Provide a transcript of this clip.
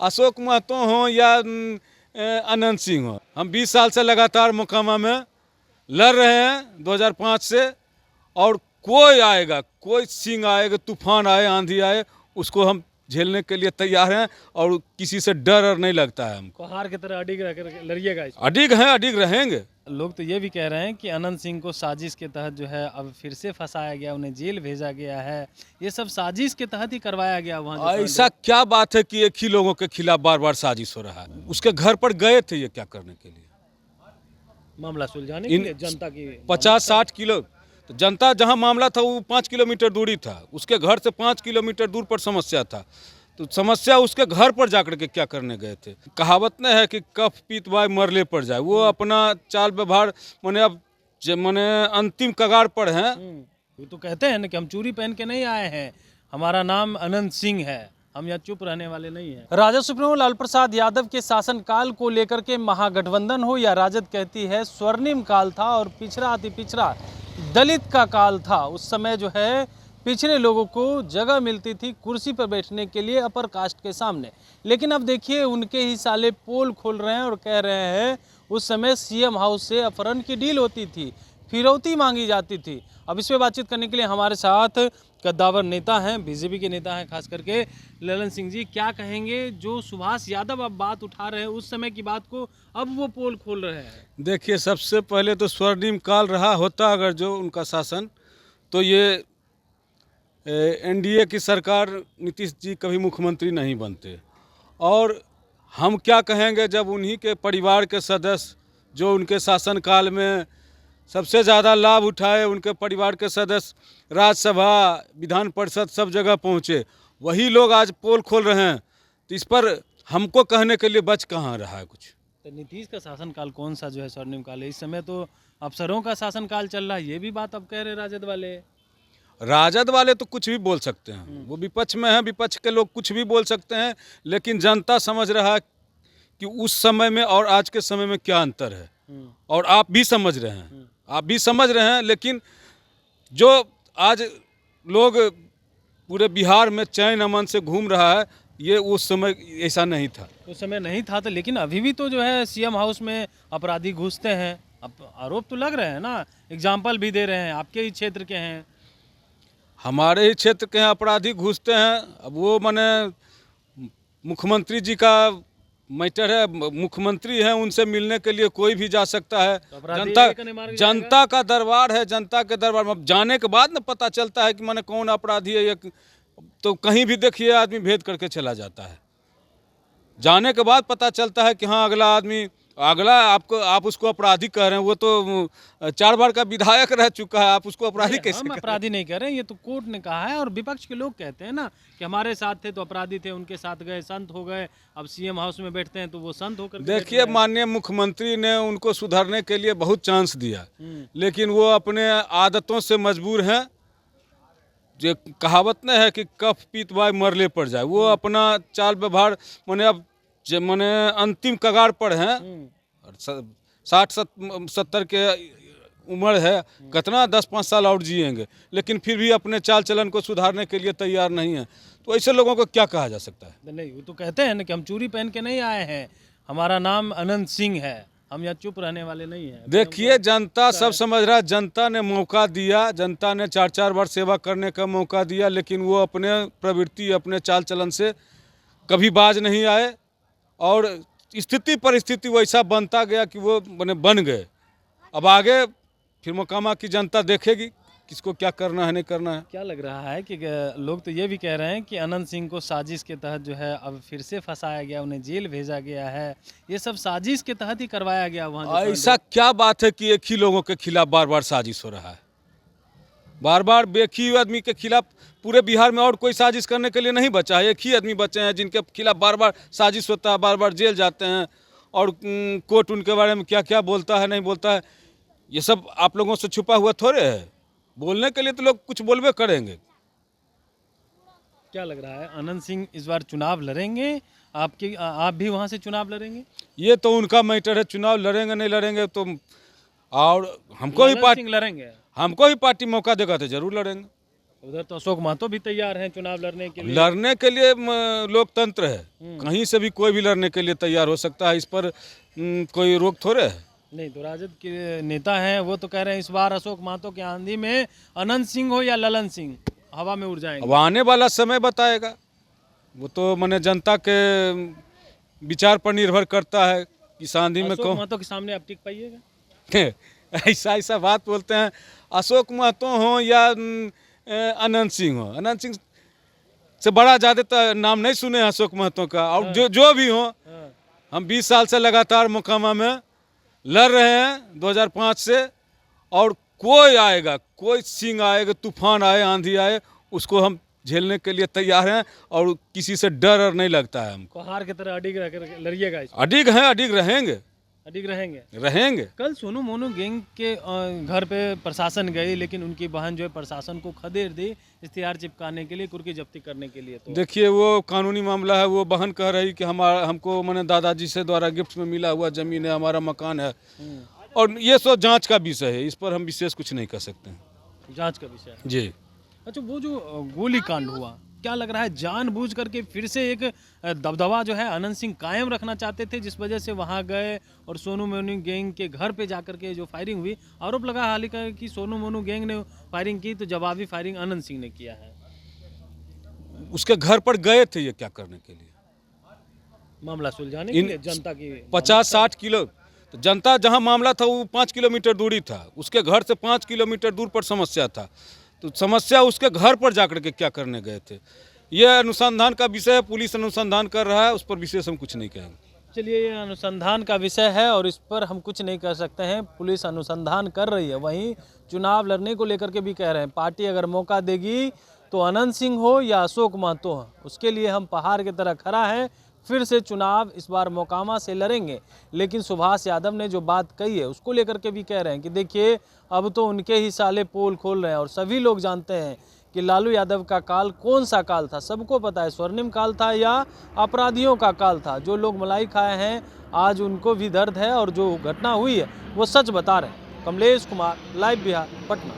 अशोक महतो हों या अनंत सिंह हो, हम 20 साल से लगातार मोकामा में लड़ रहे हैं 2005 से। और कोई आएगा, कोई सिंह आएगा, तूफान आए, आंधी आए, उसको हम झेलने के लिए तैयार हैं और किसी से डर और नहीं लगता है हमको। पहाड़ की तरह अडिग रह लड़िएगा इस अडिग हैं, अडिग रहेंगे। लोग तो ये भी कह रहे हैं कि अनंत सिंह को साजिश के तहत जो है अब फिर से फंसाया गया, उन्हें जेल भेजा गया है। ये सब साजिश के तहत ही करवाया गया वहाँ ऐसा क्या बात है कि एक ही लोगों के खिलाफ बार बार साजिश हो रहा है? उसके घर पर गए थे ये क्या करने के लिए? मामला सुलझाने के लिए जनता की 50-60 किलो, तो जनता जहां मामला था वो 5 किलोमीटर दूरी था, उसके घर से 5 किलोमीटर दूर पर समस्या था, तो समस्या उसके घर पर जाकर के क्या करने गए थे? कहावत नहीं है कि कफ पीत बाय मरले पर जाए, वो अपना चाल व्यवहार माने अब माने अंतिम कगार पर हैं। वो तो कहते हैं ना कि हम चूड़ी पहन के नहीं आए हैं, हमारा नाम अनंत सिंह है, हम यहाँ चुप रहने वाले नहीं हैं। राजद सुप्रीमो लालू प्रसाद यादव के शासनकाल को लेकर के महागठबंधन हो या राजद कहती है स्वर्णिम काल था और पिछड़ा अति पिछड़ा दलित का काल था। उस समय जो है पिछड़े लोगों को जगह मिलती थी कुर्सी पर बैठने के लिए अपर कास्ट के सामने। लेकिन अब देखिए उनके ही साले पोल खोल रहे हैं और कह रहे हैं उस समय सीएम हाउस से अपहरण की डील होती थी, फिरौती मांगी जाती थी। अब इस पर बातचीत करने के लिए हमारे साथ कद्दावर नेता हैं, बीजेपी के नेता हैं, खास करके ललन सिंह जी। क्या कहेंगे जो सुभाष यादव अब बात उठा रहे हैं उस समय की बात को अब वो पोल खोल रहे हैं? देखिए, सबसे पहले तो स्वर्णिम काल रहा होता अगर जो उनका शासन, तो ये एनडीए की सरकार नीतीश जी कभी मुख्यमंत्री नहीं बनते। और हम क्या कहेंगे जब उन्हीं के परिवार के सदस्य जो उनके शासनकाल में सबसे ज़्यादा लाभ उठाए, उनके परिवार के सदस्य राज्यसभा, विधान परिषद सब जगह पहुँचे, वही लोग आज पोल खोल रहे हैं, तो इस पर हमको कहने के लिए बच कहाँ रहा है कुछ। तो नीतीश का शासनकाल कौन सा जो है स्वर्णिम काल है? इस समय तो अफसरों का शासनकाल चल रहा है, ये भी बात अब कह रहे राजद वाले। राजद वाले तो कुछ भी बोल सकते हैं, वो विपक्ष में हैं, विपक्ष के लोग कुछ भी बोल सकते हैं, लेकिन जनता समझ रहा है कि उस समय में और आज के समय में क्या अंतर है। और आप भी समझ रहे हैं, आप भी समझ रहे हैं। लेकिन जो आज लोग पूरे बिहार में चैन अमन से घूम रहा है, ये उस समय ऐसा नहीं था। उस समय नहीं था तो, लेकिन अभी भी तो जो है सीएम हाउस में अपराधी घुसते हैं। अब आरोप तो लग रहे हैं ना, एग्जाम्पल भी दे रहे हैं, आपके ही क्षेत्र के हैं। हमारे ही क्षेत्र के अपराधी घुसते हैं। अब वो माने मुख्यमंत्री जी का मैटर है, मुख्यमंत्री हैं, उनसे मिलने के लिए कोई भी जा सकता है। जनता का दरबार है, जनता के दरबार में अब जाने के बाद ना पता चलता है कि माने कौन अपराधी है। ये तो कहीं भी देखिए आदमी भेद करके चला जाता है, जाने के बाद पता चलता है कि हाँ अगला आदमी, अगला आप उसको अपराधी कह रहे हैं, वो तो 4 बार का विधायक रह चुका है, आप उसको अपराधी कैसे? हम अपराधी नहीं कह रहे हैं, ये तो कोर्ट ने कहा है। और विपक्ष के लोग कहते हैं ना कि हमारे साथ थे तो अपराधी थे, उनके साथ गए संत हो गए, अब सीएम हाउस में बैठते हैं तो वो संत होकर। देखिए, माननीय मुख्यमंत्री ने उनको सुधरने के लिए बहुत चांस दिया, लेकिन वो अपने आदतों से मजबूर हैं। जो कहावत नहीं है कि कफ पीत बाय मरले पर जाए, वो अपना चाल व्यवहार माने अब माने अंतिम कगार पर हैं। और 60-70 के उम्र है, कितना 10-5 साल और जिएंगे, लेकिन फिर भी अपने चाल चलन को सुधारने के लिए तैयार नहीं है। तो ऐसे लोगों को क्या कहा जा सकता है? नहीं, वो तो कहते हैं ना कि हम चूड़ी पहन के नहीं आए हैं, हमारा नाम अनंत सिंह है, हम यहाँ चुप रहने वाले नहीं हैं। देखिए, जनता सब समझ रहा है, जनता ने मौका दिया, जनता ने 4-4 बार सेवा करने का मौका दिया, लेकिन वो अपने प्रवृत्ति, अपने चाल चलन से कभी बाज नहीं आए। और स्थिति परिस्थिति वैसा बनता गया कि वो बन गए। अब आगे फिर मोकामा की जनता देखेगी किसको क्या करना है, नहीं करना है। क्या लग रहा है कि लोग तो ये भी कह रहे हैं कि अनंत सिंह को साजिश के तहत जो है अब फिर से फंसाया गया, उन्हें जेल भेजा गया है, ये सब साजिश के तहत ही करवाया गया वहाँ। ऐसा क्या बात है कि एक ही लोगों के खिलाफ बार बार साजिश हो रहा है? बार बार एक ही आदमी के खिलाफ पूरे बिहार में और कोई साजिश करने के लिए नहीं बचा है। एक ही आदमी बचे हैं जिनके खिलाफ बार बार साजिश होता है, बार बार जेल जाते हैं, और कोर्ट उनके बारे में क्या क्या बोलता है, नहीं बोलता है, ये सब आप लोगों से छुपा हुआ थोड़े है। बोलने के लिए तो लोग कुछ बोलबे करेंगे। क्या लग रहा है अनंत सिंह इस बार चुनाव लड़ेंगे? आप भी वहाँ से चुनाव लड़ेंगे? ये तो उनका मैटर है, चुनाव लड़ेंगे नहीं लड़ेंगे तो। और हमको ही पार्टी लड़ेंगे, हमको ही पार्टी मौका देगा तो जरूर लड़ेंगे। उधर तो अशोक महतो भी तैयार हैं चुनाव लड़ने के लिए। लड़ने के लिए लोकतंत्र है, कहीं से भी कोई भी लड़ने के लिए तैयार हो सकता है, इस पर कोई रोक थोड़े है। नहीं तो राजद के नेता हैं वो तो कह रहे हैं इस बार अशोक महतो की आंधी में अनंत सिंह हो या ललन सिंह हवा में उड़ जाएंगे। अब आने वाला समय बताएगा, वो तो मैंने जनता के विचार पर निर्भर करता है कि इस आंधी में अशोक कौन महतो के सामने आप टिक पाइएगा? ऐसा बात बोलते हैं। अशोक महतो हो या अनंत सिंह हो, अनंत सिंह से बड़ा ज़्यादातर नाम नहीं सुने हैं अशोक महतो का। और जो भी हो, हम 20 साल से लगातार मोकामा में लड़ रहे हैं 2005 से, और कोई आएगा, कोई सिंह आएगा, तूफान आए, आंधी आए, उसको हम झेलने के लिए तैयार हैं और किसी से डर नहीं लगता है हमको। पहाड़ की तरह अडिग रह कर लड़िएगा? अडिग हैं, अडिग रहेंगे, अडिग रहेंगे। रहेंगे। कल सोनू मोनू गैंग के घर पे प्रशासन गई, लेकिन उनकी बहन जो है प्रशासन को खदेड़ दी इश्तिहार चिपकाने के लिए, कुर्की जब्ती करने के लिए। तो देखिए वो कानूनी मामला है। वो बहन कह रही कि हमको मैंने दादाजी से द्वारा गिफ्ट में मिला हुआ ज़मीन है, हमारा मकान है, और ये सब जांच का विषय है, इस पर हम विशेष कुछ नहीं कर सकते हैं। जांच का विषय है जी। अच्छा, वो जो गोली कांड हुआ, क्या लग रहा है जानबूझ करके फिर से एक दबदबा जो है अनंत सिंह कायम रखना चाहते थे, जिस वजह से वहां गए और सोनू मोनू गैंग के घर पे जाकर के जो फायरिंग हुई? आरोप लगा हाल ही का कि सोनू मोनू गैंग ने फायरिंग की तो जवाबी फायरिंग अनंत सिंह ने किया है। उसके घर पर गए थे ये क्या करने के लिए? मामला सुलझाने के लिए, जनता की 50-60 किलो, तो जनता जहां मामला था वो 5 किलोमीटर दूरी था, उसके घर से 5 किलोमीटर दूर पर समस्या था, तो समस्या उसके घर पर जाकर के क्या करने गए थे, यह अनुसंधान का विषय है। पुलिस अनुसंधान कर रहा है, उस पर विशेष हम कुछ नहीं कहेंगे। चलिए, ये अनुसंधान का विषय है और इस पर हम कुछ नहीं कर सकते हैं। पुलिस अनुसंधान कर रही है। वहीं चुनाव लड़ने को लेकर के भी कह रहे हैं पार्टी अगर मौका देगी तो अनंत सिंह हो या अशोक महतो हो, उसके लिए हम पहाड़ की तरह खड़ा हैं। फिर से चुनाव इस बार मोकामा से लड़ेंगे। लेकिन सुभाष यादव ने जो बात कही है उसको लेकर के भी कह रहे हैं कि देखिए अब तो उनके ही साले पोल खोल रहे हैं, और सभी लोग जानते हैं कि लालू यादव का काल कौन सा काल था। सबको पता है, स्वर्णिम काल था या अपराधियों का काल था। जो लोग मलाई खाए हैं आज उनको भी दर्द है, और जो घटना हुई है वो सच बता रहे हैं। कमलेश कुमार, लाइव बिहार, पटना।